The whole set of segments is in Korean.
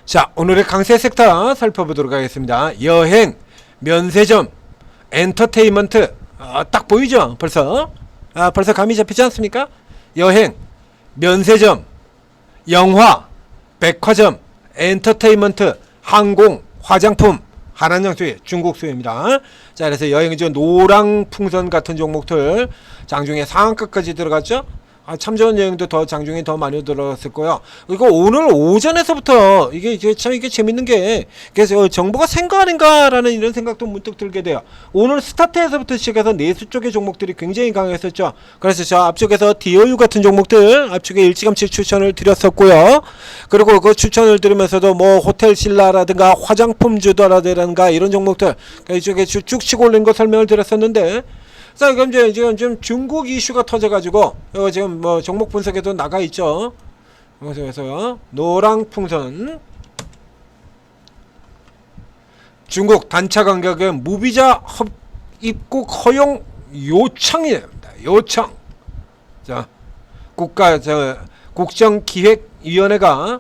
자, 오늘의 강세 섹터 살펴보도록 하겠습니다. 여행, 면세점, 엔터테인먼트. 딱 보이죠? 벌써 감이 잡히지 않습니까? 여행, 면세점, 영화, 백화점, 엔터테인먼트, 항공, 화장품, 한한령 수혜, 중국 수혜입니다. 자, 그래서 여행이죠. 노랑풍선 같은 종목들 장중에 상한가까지 들어갔죠. 참좋은 여행도 더 장중에 더 많이 들어갔을 거예요. 그리고 오늘 오전에서부터 이게 참 재밌는 게, 그래서 정보가 생각 아닌가라는 이런 생각도 문득 들게 돼요. 오늘 스타트에서부터 시작해서 내수 쪽의 종목들이 굉장히 강했었죠. 그래서 저 앞쪽에서 DOU 같은 종목들 앞쪽에 일찌감치 추천을 드렸었고요. 그리고 그 추천을 드리면서도 뭐 호텔 신라라든가 화장품 주도라든가 이런 종목들 이쪽에 쭉 치고 올린 거 설명을 드렸었는데, 자, 이건 이제 지금 중국 이슈가 터져가지고 이거 지금 뭐 종목 분석에도 나가 있죠. 그래서 노랑풍선 중국 단차 간격의 무비자 입국 허용 요청입니다. 요청. 자, 국정기획위원회가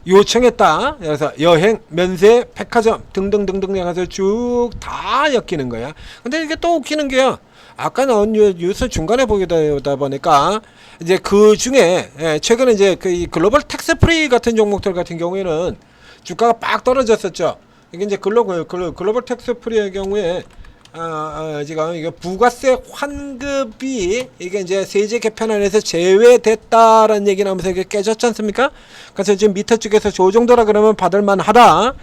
요청했다. 그래서 여행, 면세, 백화점 등등등등 해서 쭉 다 엮이는 거야. 근데 이게 또 웃기는 게요. 아까 나온 뉴스 중간에 보다 보니까 이제 그 중에 최근에 이제 그 글로벌 텍스 프리 같은 종목들 같은 경우에는 주가가 빡 떨어졌었죠. 이게 이제 글로벌 텍스 프리의 경우에 지금 이게 부가세 환급이 이게 이제 세제 개편안에서 제외됐다라는 얘기 나오면서 이게 깨졌지 않습니까? 그래서 지금 밑에 쪽에서 저 정도라 그러면 받을만 하다.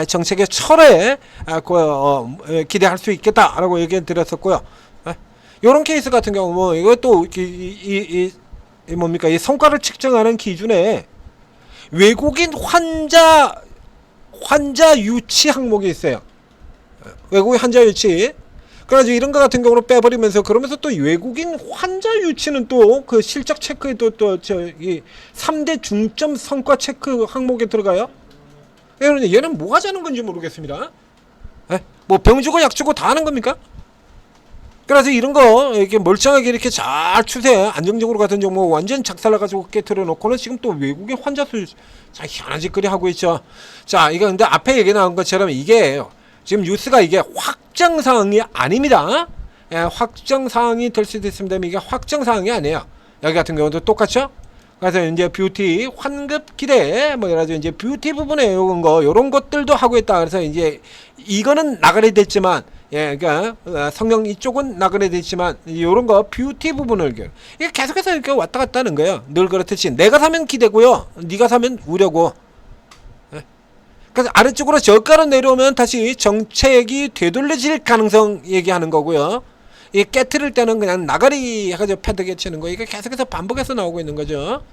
정책의 철회 기대할 수 있겠다라고 얘기 드렸었고요. 요런 케이스 같은 경우 뭐 이것도 뭡니까? 이 성과를 측정하는 기준에 외국인 환자 유치 항목이 있어요. 외국인 환자 유치. 그래가지고 이런 거 같은 경우로 빼버리면서, 그러면서 또 외국인 환자 유치는 또 그 실적 체크에 또 이 3대 중점 성과 체크 항목에 들어가요. 얘는 뭐 하자는 건지 모르겠습니다. 뭐 병 주고 약 주고 다 하는 겁니까? 그래서 이런 거 이렇게 멀쩡하게 이렇게 잘 추세 안정적으로 같은 종목 완전 작살나가지고 깨트려 놓고는 지금 또 외국인 환자 수 자 희한한 짓거리 하고 있죠. 자, 이거 근데 앞에 얘기 나온 것처럼 이게 지금 뉴스가 이게 확정사항이 아닙니다. 확정사항이 될 수도 있습니다. 이게 확정사항이 아니에요. 여기 같은 경우도 똑같죠? 그래서 이제 뷰티 환급 기대 뭐 여러 가지 이제 뷰티 부분에 요런 것들도 하고 있다. 그래서 이제 이거는 나가려 됐지만, 그러니까 성형 이쪽은 나가려 됐지만 요런 거 뷰티 부분을 이게 계속해서 이렇게 왔다 갔다 하는 거예요. 늘 그렇듯이 내가 사면 기대고요, 네가 사면 우려고. 그래서 아래쪽으로 저가로 내려오면 다시 정책이 되돌려질 가능성 얘기하는 거고요. 이게 깨트릴 때는 그냥 나가리 해가지고 패드게 치는 거. 이게 계속해서 반복해서 나오고 있는 거죠.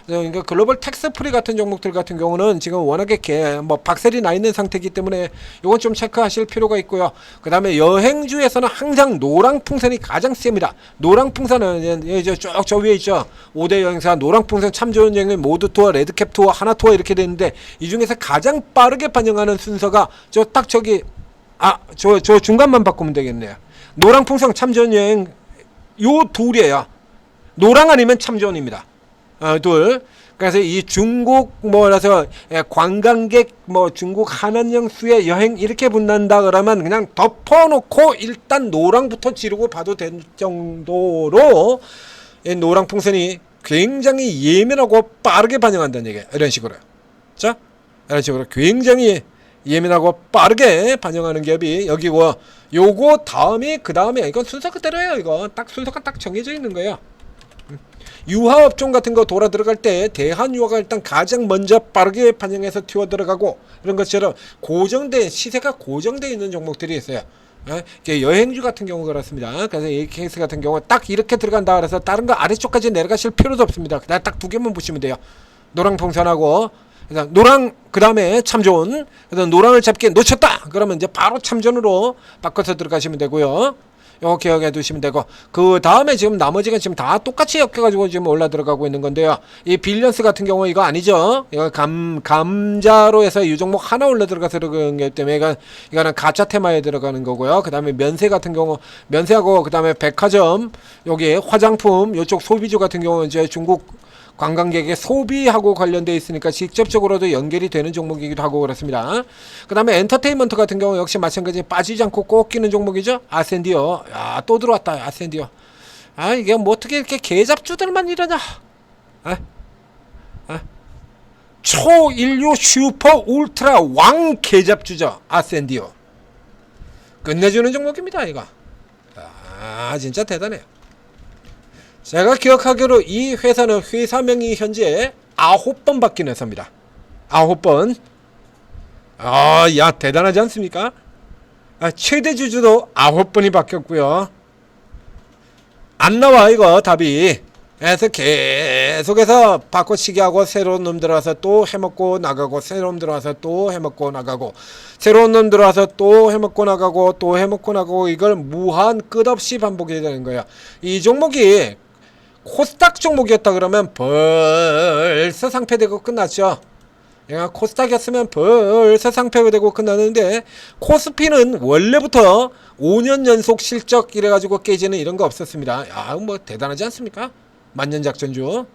그러니까 글로벌 텍스 프리 같은 종목들 같은 경우는 지금 워낙에 박셀이 나 있는 상태이기 때문에 이건 좀 체크하실 필요가 있고요. 그 다음에 여행주에서는 항상 노랑풍선이 가장 셉니다. 노랑풍선은 이제 쭉 저 위에 있죠. 5대 여행사 노랑풍선 참 좋은 여행은 모두 투어, 레드캡 투어, 하나 투어 이렇게 되는데, 이 중에서 가장 빠르게 반영하는 순서가 저 중간만 바꾸면 되겠네요. 노랑풍선 참 좋은 여행 요 둘이에요. 노랑 아니면 참 좋은입니다. 둘. 그래서 이 중국 뭐라서 관광객 중국 한한령 수의 여행 이렇게 붙는다 그러면 그냥 덮어놓고 일단 노랑부터 지르고 봐도 될 정도로 노랑 풍선이 굉장히 예민하고 빠르게 반영한다는 얘기예요. 이런 식으로. 자, 이런 식으로 굉장히 예민하고 빠르게 반영하는 기업이 여기고, 요거 다음이 그 다음에 이건 순서 그대로예요. 이거 딱 순서가 딱 정해져 있는 거예요. 유화업종 같은 거 돌아 들어갈 때 대한유화가 일단 가장 먼저 빠르게 반영해서 튀어 들어가고, 이런 것처럼 시세가 고정되어 있는 종목들이 있어요. 여행주 같은 경우 그렇습니다. 그래서 이 케이스 같은 경우 딱 이렇게 들어간다 그래서 다른 거 아래쪽까지 내려가실 필요도 없습니다. 그냥 딱 두 개만 보시면 돼요. 노랑풍선하고 노랑, 그 다음에 참좋은. 그래서 노랑을 잡기에 놓쳤다 그러면 이제 바로 참전으로 바꿔서 들어가시면 되고요. 요거 기억해 두시면 되고, 그 다음에 지금 나머지가 지금 다 똑같이 엮여가지고 지금 올라 들어가고 있는 건데요. 이 빌리언스 같은 경우 이거 아니죠. 이거 감자로 해서 이 종목 하나 올라 들어가서 들어가는 게 때문에 이거는 가짜 테마에 들어가는 거고요. 그 다음에 면세 같은 경우, 면세하고 그 다음에 백화점, 여기 화장품, 요쪽 소비주 같은 경우 이제 중국 관광객의 소비하고 관련돼 있으니까 직접적으로도 연결이 되는 종목이기도 하고 그렇습니다. 그 다음에 엔터테인먼트 같은 경우 역시 마찬가지 빠지지 않고 꼭 끼는 종목이죠. 아센디어. 야, 또 들어왔다. 아센디어. 아, 이게 뭐 어떻게 이렇게 개잡주들만 이러냐. 아? 아? 초인류 슈퍼 울트라 왕 개잡주죠. 아센디어. 끝내주는 종목입니다, 이거. 아, 진짜 대단해요. 제가 기억하기로 이 회사는 회사명이 현재 9번 바뀐 회사입니다. 9번. 아, 야, 대단하지 않습니까? 아, 최대 주주도 9번이 바뀌었고요. 안 나와, 이거 답이. 그래서 계속해서 바꿔치기 하고 새로운 놈 들어와서 또 해먹고 나가고 새로운 놈 들어와서 또 해먹고 나가고 새로운 놈 들어와서 또 해먹고 나가고 또 해먹고 나가고 이걸 무한 끝없이 반복해야 되는 거야. 이 종목이 코스닥 종목이었다 그러면 벌써 상패되고 끝났죠. 코스닥이었으면 벌써 상패가 되고 끝나는데 코스피는 원래부터 5년 연속 실적 이래가지고 깨지는 이런 거 없었습니다. 야, 뭐 대단하지 않습니까? 만년작전주.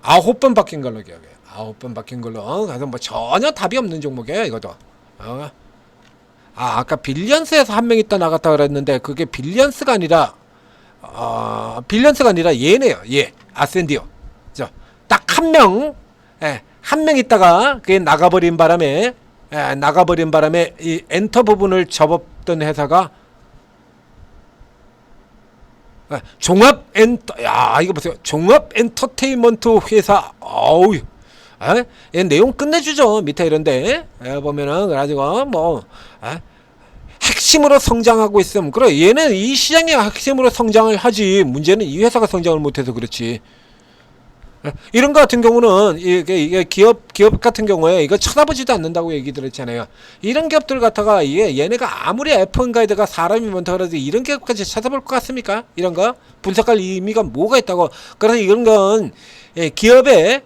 9번 바뀐 걸로 기억해요. 9번 바뀐 걸로. 그래서 뭐 전혀 답이 없는 종목이에요, 이것도. 아까 빌리언스에서 한 명 있다 나갔다 그랬는데 그게 빌리언스가 아니라 얘네요. 얘 아센디오. 딱 한 명, 한 명 있다가 그게 나가버린 바람에 이 엔터 부분을 접었던 회사가 종합 엔터, 야, 이거 보세요. 종합 엔터테인먼트 회사. 어우, 얘 내용 끝내주죠. 밑에 이런데 보면은 그래가지고 뭐 핵심으로 성장하고 있음. 그래, 얘는 이 시장의 핵심으로 성장을 하지. 문제는 이 회사가 성장을 못해서 그렇지. 이런 거 같은 경우는 이게 기업 같은 경우에 이거 쳐다보지도 않는다고 얘기 들었잖아요. 이런 기업들 갖다가 얘네가 아무리 F1 가이드가 사람이 많다 그래도 이런 기업까지 찾아볼 것 같습니까? 이런 거 분석할 의미가 뭐가 있다고. 그래서 이런 건 기업의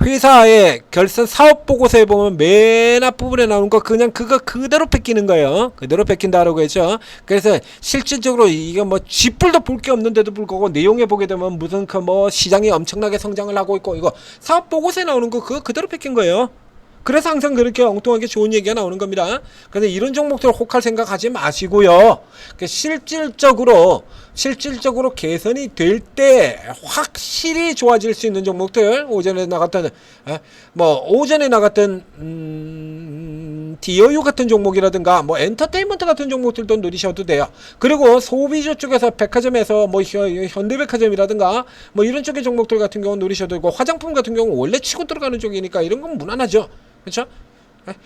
회사의 결선 사업 보고서에 보면 맨 앞부분에 나오는 거 그냥 그거 그대로 뺏기는 거예요. 그대로 뺏긴다라고 했죠. 그래서 실질적으로 이게 뭐 쥐뿔도 볼 게 없는데도 불구하고 내용에 보게 되면 무슨 그 뭐 시장이 엄청나게 성장을 하고 있고 이거 사업 보고서에 나오는 거 그거 그대로 뺏긴 거예요. 그래서 항상 그렇게 엉뚱하게 좋은 얘기가 나오는 겁니다. 그래서 이런 종목들 혹할 생각하지 마시고요. 실질적으로 개선이 될 때 확실히 좋아질 수 있는 종목들, 오전에 나갔던 DOU 같은 종목이라든가 뭐 엔터테인먼트 같은 종목들도 누리셔도 돼요. 그리고 소비주 쪽에서 백화점에서 뭐 현대백화점이라든가 뭐 이런 쪽의 종목들 같은 경우는 누리셔도 되고, 화장품 같은 경우는 원래 치고 들어가는 쪽이니까 이런 건 무난하죠. 그렇죠?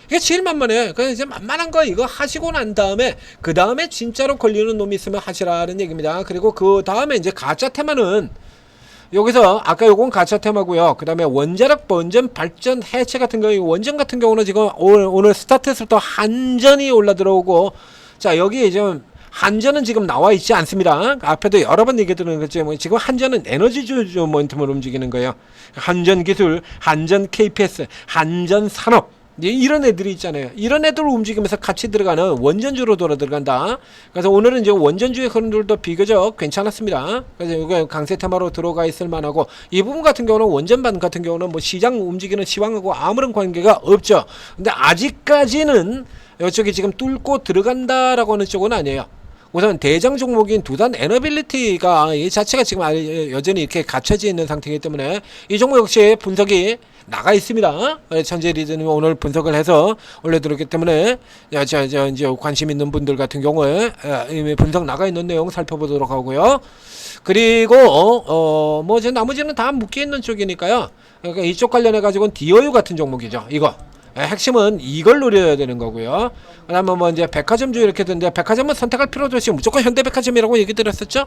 이게 제일 만만해. 그래서 이제 만만한 거 이거 하시고 난 다음에 그 다음에 진짜로 걸리는 놈이 있으면 하시라는 얘기입니다. 그리고 그 다음에 이제 가짜 테마는 여기서 아까 요건 가짜 테마고요. 그 다음에 원자력 원전 발전 해체 같은 경우, 원전 같은 경우는 지금 오늘 스타트에서부터 한전이 올라 들어오고, 자 여기 좀 한전은 지금 나와 있지 않습니다. 앞에도 여러 번 얘기 드리는 거죠. 지금 한전은 에너지주 모멘텀을 움직이는 거예요. 한전기술, 한전 KPS, 한전산업, 이런 애들이 있잖아요. 이런 애들 움직이면서 같이 들어가는 원전주로 돌아 들어간다. 그래서 오늘은 이제 원전주의 흐름들도 비교적 괜찮았습니다. 그래서 이거 강세 테마로 들어가 있을 만하고, 이 부분 같은 경우는 원전반 같은 경우는 뭐 시장 움직이는 시황하고 아무런 관계가 없죠. 근데 아직까지는 이쪽이 지금 뚫고 들어간다라고 하는 쪽은 아니에요. 우선 대장 종목인 두산 에너빌리티가 이 자체가 지금 여전히 이렇게 갇혀져 있는 상태이기 때문에 이 종목 역시 분석이 나가 있습니다. 천재 리드님 오늘 분석을 해서 올려드렸기 때문에 이제 관심 있는 분들 같은 경우에 이미 분석 나가 있는 내용 살펴보도록 하고요. 그리고 뭐 이제 나머지는 다 묶여 있는 쪽이니까요. 그러니까 이쪽 관련해 가지고는 DOU 같은 종목이죠. 이거. 핵심은 이걸 노려야 되는 거고요. 그 다음에 뭐 이제 백화점주 이렇게 되는데, 백화점은 선택할 필요도 없이 무조건 현대백화점이라고 얘기 드렸었죠.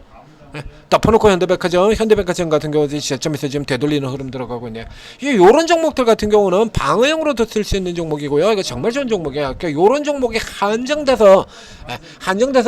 덮어놓고 현대백화점 같은 경우도 시점에서 지금 되돌리는 흐름 들어가고 있네요. 요런 종목들 같은 경우는 방어용으로도 쓸 수 있는 종목이고요. 이거 정말 좋은 종목이에요. 그러니까 요런 종목이 한정돼서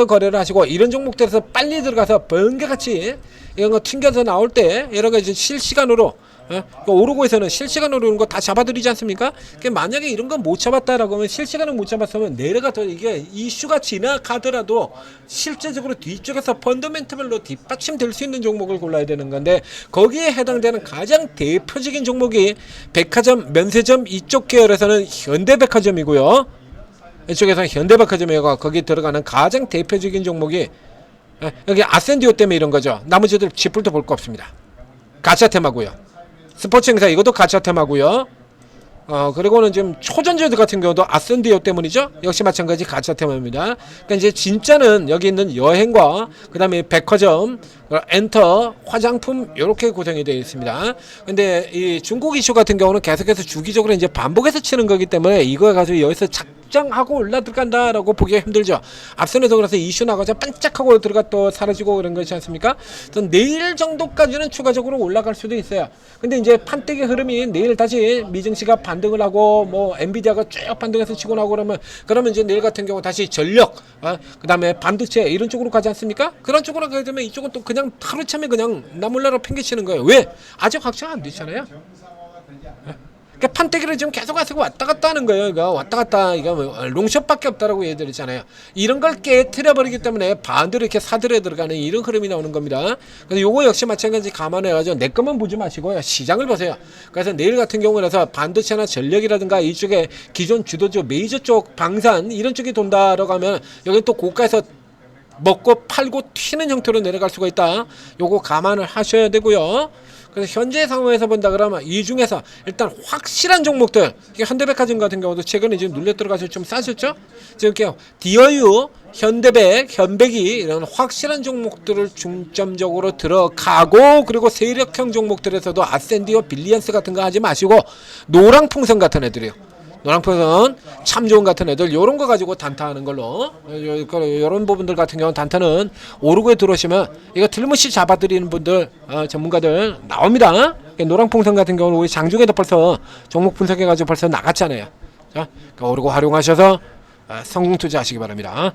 거래를 하시고, 이런 종목들에서 빨리 들어가서 번개같이 이런 거 튕겨서 나올 때 여러 가지 실시간으로 그러니까 오르고에서는 실시간으로 오는 거 다 잡아드리지 않습니까? 그러니까 만약에 이런 건 못 잡았다라고 하면 실시간을 못 잡았으면 내려가서 이게 이슈가 지나가더라도 실제적으로 뒤쪽에서 펀더멘트별로 뒷받침될 수 있는 종목을 골라야 되는 건데 거기에 해당되는 가장 대표적인 종목이 백화점, 면세점 이쪽 계열에서는 현대백화점이고요. 이쪽에서는 현대백화점이고 거기 들어가는 가장 대표적인 종목이 여기 아센디오 때문에 이런 거죠. 나머지들 지풀도 볼 거 없습니다. 가짜 테마고요. 스포츠 행사 이것도 가짜 테마고요. 그리고는 지금 초전지들 같은 경우도 아센디오 때문이죠. 역시 마찬가지 가짜 테마입니다. 그러니까 이제 진짜는 여기 있는 여행과 그다음에 백화점, 엔터, 화장품 이렇게 구성이 되어 있습니다. 근데 이 중국 이슈 같은 경우는 계속해서 주기적으로 이제 반복해서 치는 거기 때문에 이거 가지고 여기서 작정하고 올라 들어간다라고 보기가 힘들죠. 앞선에서 그래서 이슈 나가자 반짝하고 들어가 또 사라지고 그런 것이지 않습니까? 그래서 내일 정도까지는 추가적으로 올라갈 수도 있어요. 근데 이제 판때기 흐름이 내일 다시 미증시가 반등을 하고 뭐 엔비디아가 쭉 반등해서 치고 나오고 그러면 이제 내일 같은 경우 다시 전력, 그다음에 반도체 이런 쪽으로 가지 않습니까? 그런 쪽으로 가게 되면 이쪽은 또 그냥 하루참에 그냥 나몰라라 팽개치는 거예요. 왜? 아직 확정 안 됐잖아요. 그러니까 판때기를 지금 계속 가지고 왔다 갔다 하는 거예요. 이거 왔다 갔다 이거 뭐 롱숏밖에 없다라고 얘기했잖아요. 이런 걸 깨트려 버리기 때문에 반대로 이렇게 사들여 들어가는 이런 흐름이 나오는 겁니다. 그래서 요거 역시 마찬가지 감안해가지고 내 것만 보지 마시고요. 시장을 보세요. 그래서 내일 같은 경우에서 반도체나 전력이라든가 이쪽에 기존 주도주 메이저 쪽 방산 이런 쪽이 돈다라고 하면 여기 또 고가에서 먹고 팔고 튀는 형태로 내려갈 수가 있다. 요거 감안을 하셔야 되고요. 그래서 현재 상황에서 본다 그러면 이 중에서 일단 확실한 종목들, 현대백화점 같은 경우도 최근에 지금 눌려 들어가서 좀 싸셨죠? 지금 이렇게 디어유, 현대백, 현백이 이런 확실한 종목들을 중점적으로 들어가고 그리고 세력형 종목들에서도 아센디오, 빌리언스 같은 거 하지 마시고 노랑풍선 같은 애들이요. 노랑풍선 참 좋은 같은 애들 요런 거 가지고 단타하는 걸로 요런 부분들 같은 경우는 단타는 오르고에 들어오시면 이거 틀림없이 잡아드리는 분들 전문가들 나옵니다. 노랑풍선 같은 경우는 우리 장중에도 벌써 종목 분석해가지고 벌써 나갔잖아요. 자, 오르고 활용하셔서 성공 투자하시기 바랍니다.